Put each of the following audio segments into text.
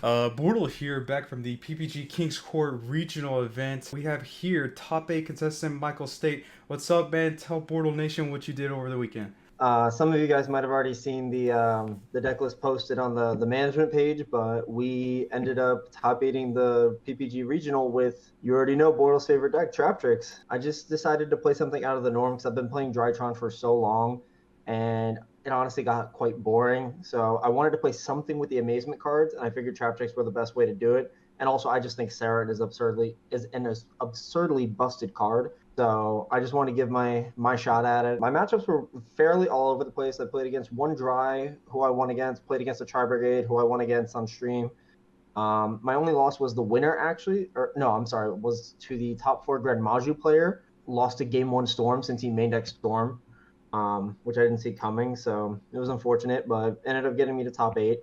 BORTLE here, back from the PPG Kings Court regional event. We have here top 8 contestant Michael State. What's up, man? Tell BORTLE Nation what you did over the weekend. Some of you guys might have already seen the deck list posted on the management page, but we ended up top eighting the PPG regional with, you already know, Bortle's favorite deck, Traptrix. I just decided to play something out of the norm because I've been playing Drytron for so long, and it honestly got quite boring. So I wanted to play something with the Amazement cards, and I figured Traptrix were the best way to do it. And also, I just think Sarah is an absurdly busted card. So I just want to give my shot at it. My matchups were fairly all over the place. I played against one Dry, who I won against, played against a Tri Brigade, who I won against on stream. My only loss was the winner, actually. Or no, I'm sorry, was to the top 4 Grand Maju player. Lost to Game 1 Storm since he main deck Storm, which I didn't see coming. So it was unfortunate, but ended up getting me to top 8.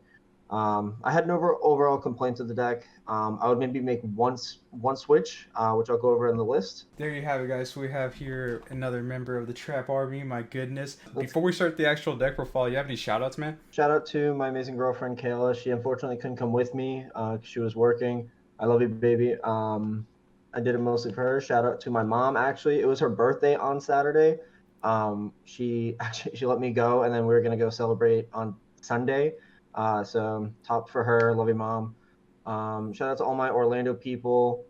I had no overall complaints of the deck. I would maybe make one switch, which I'll go over in the list. There you have it, guys. We have here another member of the Trap Army. My goodness. Let's Before we start the actual deck profile, you have any shoutouts, man? Shout out to my amazing girlfriend Kayla. She unfortunately couldn't come with me because she was working. I love you, baby. I did it mostly for her. Shout out to my mom. Actually, it was her birthday on Saturday. She let me go, and then we were gonna go celebrate on Sunday. So top for her. Love you, mom. Shout out to all my Orlando people.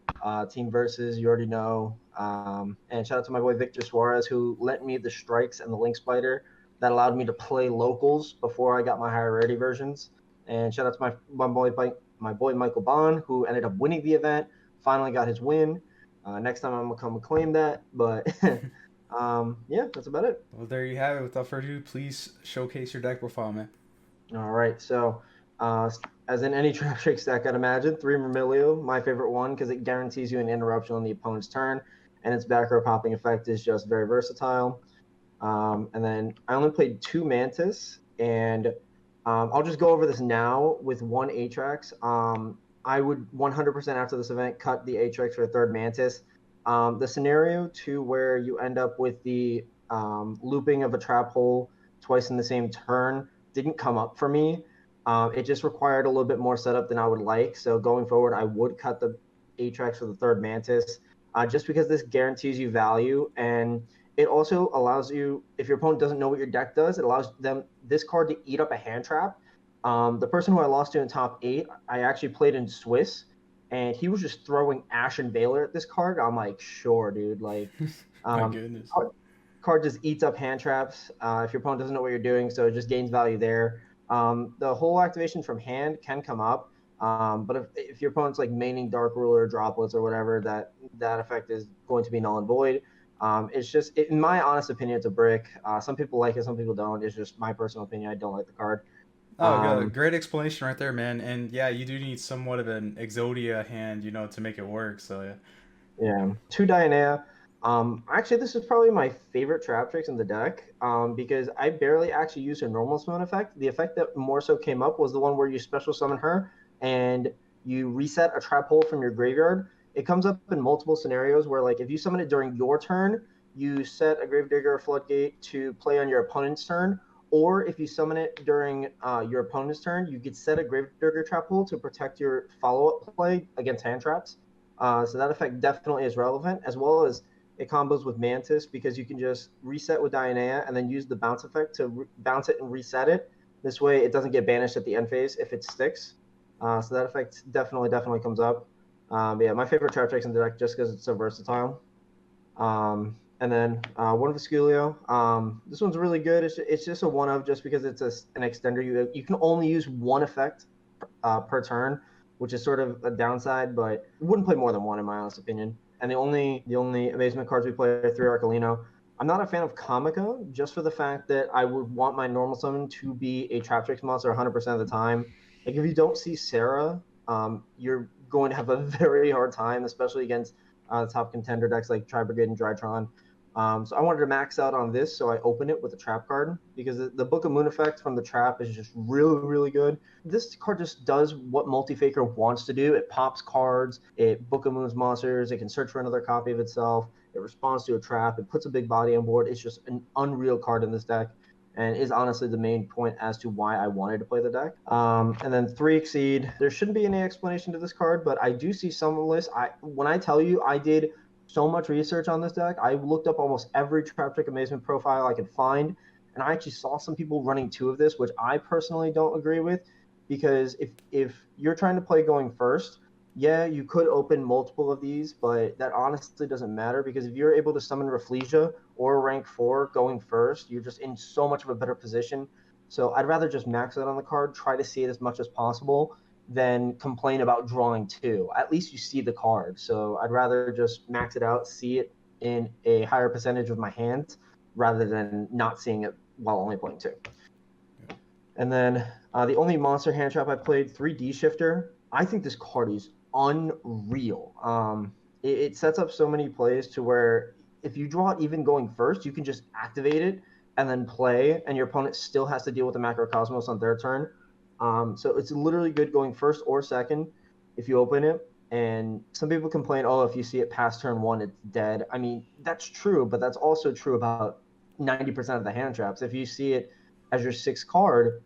Team Versus, you already know. And shout out to my boy Victor Suarez, who lent me the strikes and the link spider that allowed me to play locals before I got my higher rarity versions. And shout out to my boy Michael Bond, who ended up winning the event. Finally got his win. Next time I'm gonna come and claim that. But yeah, that's about it. Well, there you have it. Without further ado, please showcase your deck profile, man. All right, so as in any Traptrix deck, I'd imagine 3 Myrmilio, my favorite one, because it guarantees you an interruption on the opponent's turn, and its back row popping effect is just very versatile. And then I only played 2 Mantis, and I'll just go over this now with 1 Atrax. I would 100% after this event cut the Atrax for a 3rd Mantis. The scenario to where you end up with the looping of a trap hole twice in the same turn didn't come up for me. It just required a little bit more setup than I would like. So going forward, I would cut the Atrax for the 3rd Mantis, just because this guarantees you value, and it also allows you, if your opponent doesn't know what your deck does, it allows this card to eat up a hand trap. The person who I lost to in top 8, I actually played in Swiss, and he was just throwing Ashen Veiler at this card. I'm like, sure, dude. Like, My goodness. card just eats up hand traps if your opponent doesn't know what you're doing, so it just gains value there. The whole activation from hand can come up, but if your opponent's like maining Dark Ruler, Droplets, or whatever, that effect is going to be null and void. It's just, in my honest opinion, it's a brick. Some people like it, some people don't. It's just my personal opinion. I don't like the card. Oh, great explanation right there, man. And yeah, you do need somewhat of an Exodia hand, to make it work. So yeah. Yeah, 2 Dianea. Actually, this is probably my favorite Traptrix in the deck, because I barely actually used her normal summon effect. The effect that more so came up was the one where you special summon her and you reset a trap hole from your graveyard. It comes up in multiple scenarios where, like, if you summon it during your turn, you set a Gravedigger or Floodgate to play on your opponent's turn, or if you summon it during your opponent's turn, you could set a Gravedigger trap hole to protect your follow-up play against hand traps. So that effect definitely is relevant, as well as it combos with Mantis, because you can just reset with Dianea and then use the bounce effect to bounce it and reset it. This way it doesn't get banished at the end phase if it sticks. So that effect definitely comes up. Yeah, my favorite Traptrix in the deck just because it's so versatile. And then one of Esculio. This one's really good. It's just a one of, just because it's an extender. You can only use one effect per turn, which is sort of a downside, but wouldn't play more than one in my honest opinion. And the only Amazement cards we play are 3 Arcolino. I'm not a fan of Comica, just for the fact that I would want my normal summon to be a Traptrix monster 100% of the time. Like, if you don't see Sarah, you're going to have a very hard time, especially against the top contender decks like Tri Brigade and Drytron. So I wanted to max out on this, so I opened it with a trap card, because the Book of Moon effect from the trap is just really, really good. This card just does what Multi-Faker wants to do. It pops cards, it Book of Moons monsters, it can search for another copy of itself, it responds to a trap, it puts a big body on board. It's just an unreal card in this deck. and is honestly the main point as to why I wanted to play the deck. And then 3 Exceed. There shouldn't be any explanation to this card, but I do see some lists. When I tell you I did so much research on this deck, I looked up almost every Traptrix Amazement profile I could find, and I actually saw some people running 2 of this, which I personally don't agree with, because if you're trying to play going first, yeah, you could open multiple of these, but that honestly doesn't matter, because if you're able to summon Rafflesia or rank 4 going first, you're just in so much of a better position. So I'd rather just max it on the card, try to see it as much as possible, than complain about drawing 2. At least you see the card. So I'd rather just max it out, see it in a higher percentage of my hands, rather than not seeing it while only playing 2. And then the only monster hand trap I played, 3D Shifter. I think this card is unreal. It sets up so many plays to where if you draw it even going first, you can just activate it and then play, and your opponent still has to deal with the Macrocosmos on their turn. So it's literally good going first or second if you open it. And some people complain, oh, if you see it past turn 1, it's dead. I mean, that's true, but that's also true about 90% of the hand traps. If you see it as your 6th card,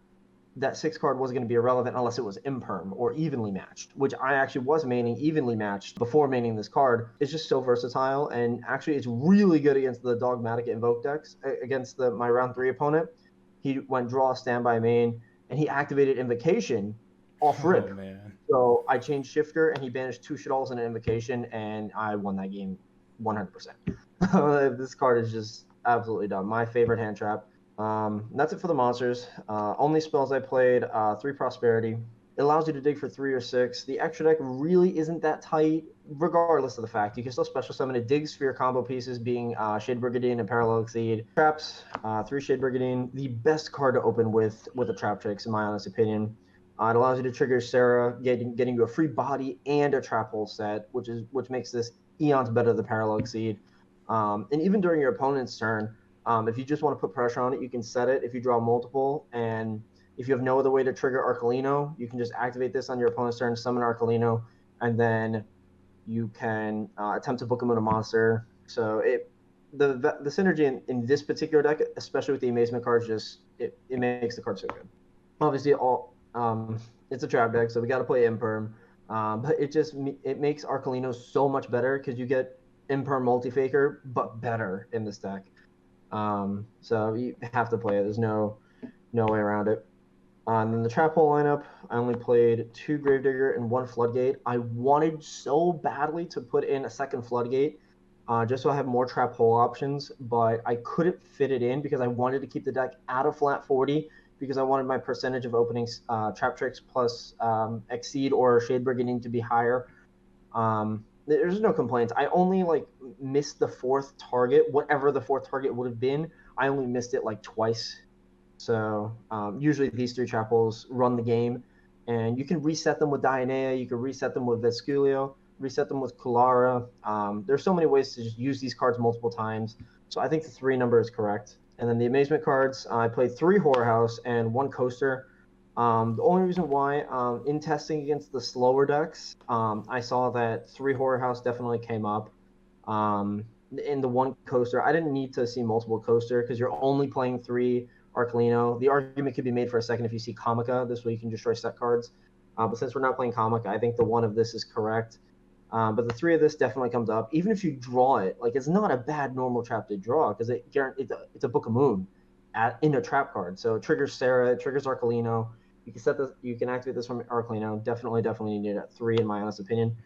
that 6th card wasn't going to be irrelevant unless it was imperm or evenly matched, which I actually was maining evenly matched before maining this card. It's just so versatile, and actually it's really good against the Dogmatic Invoke decks. Against my round 3 opponent, he went draw, standby, main, and he activated Invocation off rip. Oh, man. So I changed Shifter, and he banished 2 Shaddolls and an Invocation, and I won that game 100%. This card is just absolutely dumb. My favorite hand trap. That's it for the monsters. Only spells I played, 3 Prosperity. It allows you to dig for 3 or 6. The extra deck really isn't that tight, regardless of the fact. You can still special summon it. Dig Sphere combo pieces being Shade Brigandine and Parallel Exceed. Traps, 3 Shade Brigandine. The best card to open with the Traptrix, in my honest opinion. It allows you to trigger Sarah, getting you a free body and a trap hole set, which makes this eons better than Parallel Exceed. And even during your opponent's turn, if you just want to put pressure on it, you can set it if you draw multiple. And if you have no other way to trigger Arcolino, you can just activate this on your opponent's turn, summon Arcolino, and then you can attempt to book him with a monster. So the synergy in this particular deck, especially with the Amazement cards, just it makes the card so good. Obviously, it's a trap deck, so we got to play Imperm. But it makes Arcolino so much better because you get Imperm Multi-Faker, but better in this deck. So you have to play it. There's no way around it. And then the trap hole lineup, I only played 2 Gravedigger and 1 Floodgate. I wanted so badly to put in a second Floodgate, just so I have more trap hole options, but I couldn't fit it in because I wanted to keep the deck out of flat 40 because I wanted my percentage of openings, Traptrix plus Exceed or Shade Brigandine to be higher. There's no complaints. I only missed the 4th target, whatever the 4th target would have been. I only missed it twice. So usually these 3 trap holes run the game, and you can reset them with Dionea, you can reset them with Vesculio, reset them with Kulara. There's so many ways to just use these cards multiple times. So I think the 3 number is correct. And then the Amazement cards, I played 3 Horror House and 1 Coaster. The only reason why, in testing against the slower decks, I saw that 3 Horror House definitely came up. In the 1 Coaster, I didn't need to see multiple Coaster because you're only playing 3 Arcolino. The argument could be made for a second if you see Comica. This way you can destroy set cards. But since we're not playing Comica, I think the 1 of this is correct. But the 3 of this definitely comes up. Even if you draw it, it's not a bad normal trap to draw because it's a Book of Moon in a trap card. So it triggers Sarah, it triggers Arcolino. You can set this. You can activate this from Arcolino. Definitely need it at 3 in my honest opinion.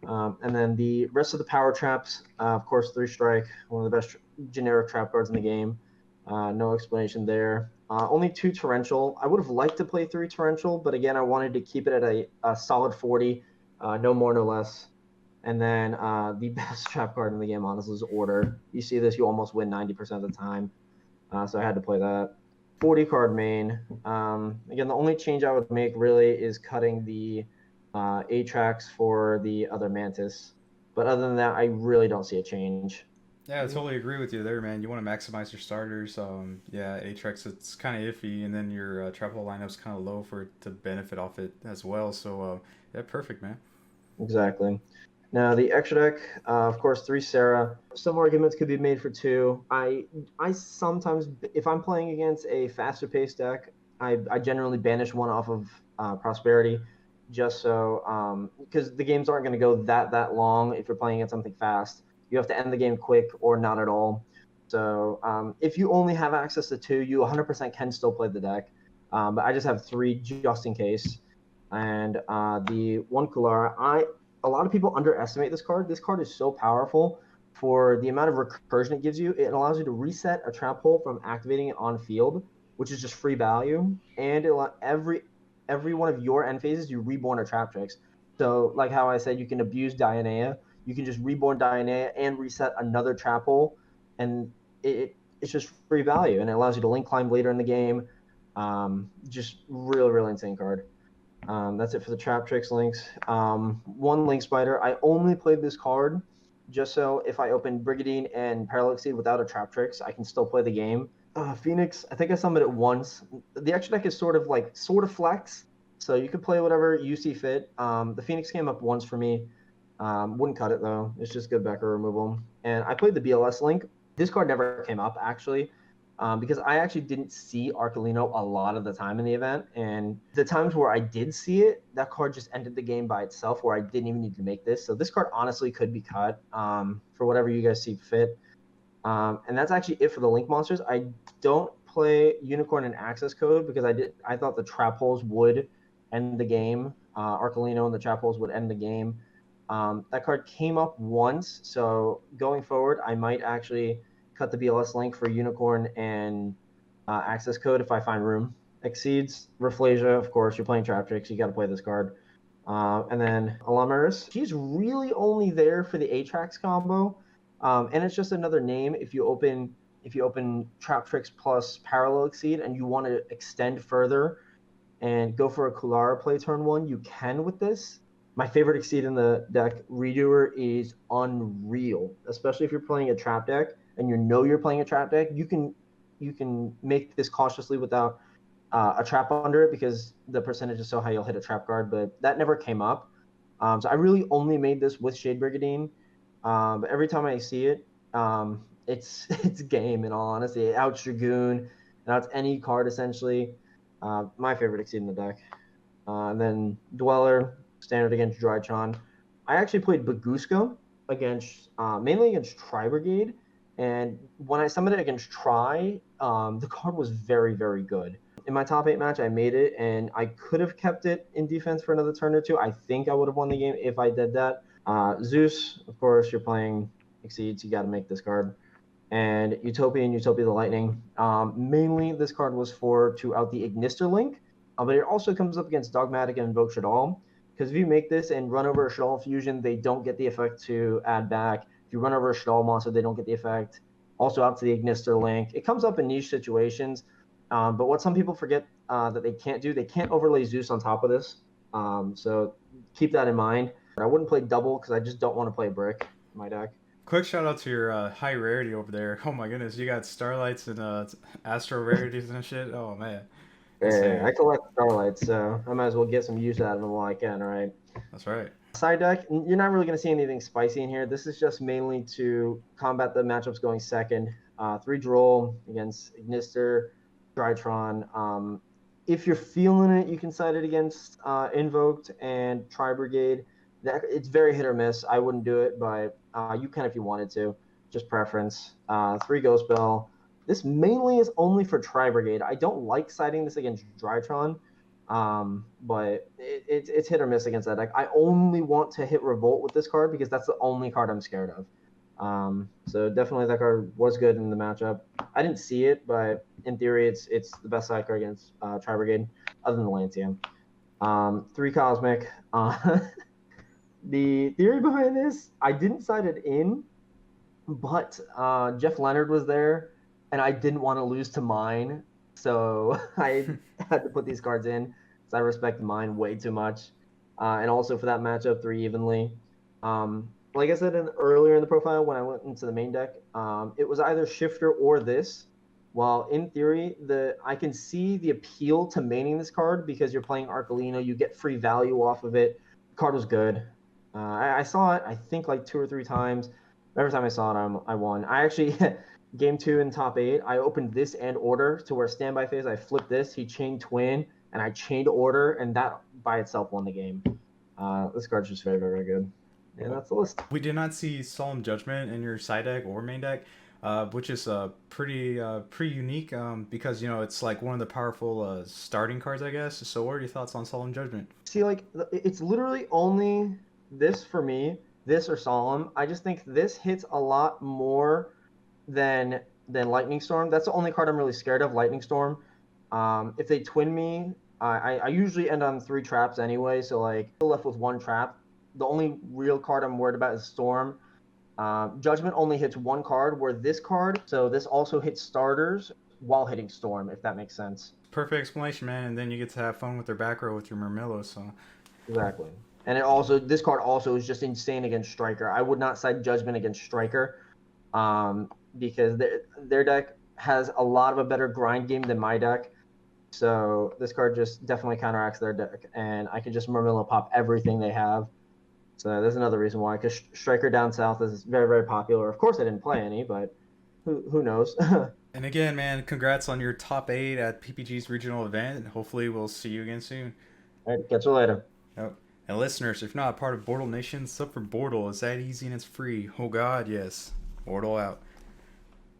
And then the rest of the power traps, of course, 3 Strike, one of the best generic trap cards in the game. No explanation there. Only 2 Torrential. I would have liked to play 3 Torrential, but again, I wanted to keep it at a solid 40, no more, no less. And then the best trap card in the game, honestly, is Order. You see this, you almost win 90% of the time. So I had to play that. 40 card main. Again, the only change I would make really is cutting the Atrax for the other Mantis. But other than that, I really don't see a change. Yeah, I totally agree with you there, man. You want to maximize your starters. Yeah, Atrax, it's kind of iffy, and then your trap hole lineup's kind of low for it to benefit off it as well. So, yeah, perfect, man. Exactly. Now the extra deck, of course, 3 Sarah. Some arguments could be made for 2. I sometimes, if I'm playing against a faster paced deck, I generally banish one off of Prosperity, just so because the games aren't going to go that long if you're playing against something fast. You have to end the game quick or not at all. So if you only have access to 2, you 100% can still play the deck. But I just have 3 just in case. And the one Kulara, a lot of people underestimate this card. This card is so powerful for the amount of recursion it gives you. It allows you to reset a trap hole from activating it on field, which is just free value. And every one of your end phases, you reborn a Traptrix. So, like how I said, you can abuse Dianea. You can just reborn Dianea and reset another trap hole, and it's just free value. And it allows you to link climb later in the game. Just really insane card. That's it for the Traptrix links. One Link Spider. I only played this card just so if I open Brigadine and Parallel Exceed without a Traptrix, I can still play the game. Phoenix, I think I summoned it once. The extra deck is sort of flex, so you could play whatever you see fit. The Phoenix came up once for me. Wouldn't cut it though. It's just good backer removal. And I played the BLS link. This card never came up actually. Because I actually didn't see Arcolino a lot of the time in the event. And the times where I did see it, that card just ended the game by itself where I didn't even need to make this. So this card honestly could be cut for whatever you guys see fit. And that's actually it for the Link monsters. I don't play Unicorn and Access Code because I thought the Trap Holes would end the game. Arcolino and the Trap Holes would end the game. That card came up once, so going forward, I might actually cut the BLS link for Unicorn and Access Code if I find room. Exceeds Rafflesia, of course. You're playing Traptrix, you got to play this card. And then Alameris, she's really only there for the Atrax combo, and it's just another name. If you open Traptrix plus Parallel Exceed and you want to extend further and go for a Kulara play turn 1, you can with this. My favorite Exceed in the deck, Redoer, is unreal, especially if you're playing a trap deck and you know you're playing a trap deck. You can make this cautiously without a trap under it because the percentage is so high you'll hit a trap guard, but that never came up. So I really only made this with Shade Brigadine. But every time I see it, it's game in all honesty. It outs Dragoon, it outs any card essentially. My favorite Exceed in the deck. And then Dweller, standard against Drytron. I actually played Baguska against mainly against Tri Brigade, and when I summoned it against Tri, the card was very good. In my top 8 match, I made it, and I could have kept it in defense for another turn or two. I think I would have won the game if I did that. Zeus, of course, you're playing Exceeds. You got to make this card. And Utopia the Lightning. Mainly, this card was to out the Ignister Link, but it also comes up against Dogmatic and Invoke Shadal. Because if you make this and run over a Shadal fusion, they don't get the effect to add back. If you run over a Shadal monster, they don't get the effect. Also out to the Ignister Link. It comes up in niche situations. But what some people forget that they can't do, they can't overlay Zeus on top of this. So keep that in mind. I wouldn't play double because I just don't want to play brick in my deck. Quick shout out to your high rarity over there. Oh my goodness, you got Starlights and Astro rarities and shit. Oh man. Yeah, I collect Starlights, so I might as well get some use out of them while I can, right? That's right. Side deck, you're not really going to see anything spicy in here. This is just mainly to combat the matchups going second. 3 Droll against Ignister, Drytron. If you're feeling it, you can side it against Invoked and Tri Brigade. It's very hit or miss. I wouldn't do it, but you can if you wanted to. Just preference. 3 Ghost Bell. This mainly is only for Tri Brigade. I don't like siding this against Drytron, but it's hit or miss against that deck. I only want to hit Revolt with this card because that's the only card I'm scared of. So definitely that card was good in the matchup. I didn't see it, but in theory, it's the best side card against Tri Brigade, other than Lancium. 3 Cosmic. The theory behind this, I didn't side it in, but Jeff Leonard was there, and I didn't want to lose to mine, so I had to put these cards in because I respect mine way too much. And also for that matchup, 3 evenly. Like I said earlier in the profile when I went into the main deck, it was either Shifter or this. While in theory, I can see the appeal to maining this card because you're playing Arcolino, you get free value off of it. The card was good. I saw it, I think, like 2 or 3 times. Every time I saw it, I won. I actually, game two in top eight, I opened this and order to where standby phase. I flipped this, he chained twin, and I chained order, and that by itself won the game. This card's just very, very good. And that's the list. We did not see Solemn Judgment in your side deck or main deck, which is pretty unique because it's like one of the powerful starting cards, I guess. So, what are your thoughts on Solemn Judgment? See, like, it's literally only this for me, this or Solemn. I just think this hits a lot more than Lightning Storm. That's the only card I'm really scared of, Lightning Storm. If they twin me, I usually end on 3 traps anyway, so like still left with 1 trap. The only real card I'm worried about is Storm. Judgment only hits 1 card, where this card, so this also hits starters while hitting Storm, if that makes sense. Perfect explanation, man. And then you get to have fun with their back row with your Murmillo. So, Exactly. And it also, this card also is just insane against Striker. I would not side Judgment against Striker, because their deck has a lot of a better grind game than my deck. So this card just definitely counteracts their deck, and I can just Murmillo pop everything they have. So there's another reason why, because Striker down south is very, very popular. Of course, I didn't play any, but who knows? and again, man, congrats on your top 8 at PPG's regional event. Hopefully, we'll see you again soon. All right, catch you later. Yep. And listeners, if not a part of BORTLE Nation, sub for BORTLE. It's that easy and it's free. Oh God, yes. BORTLE out.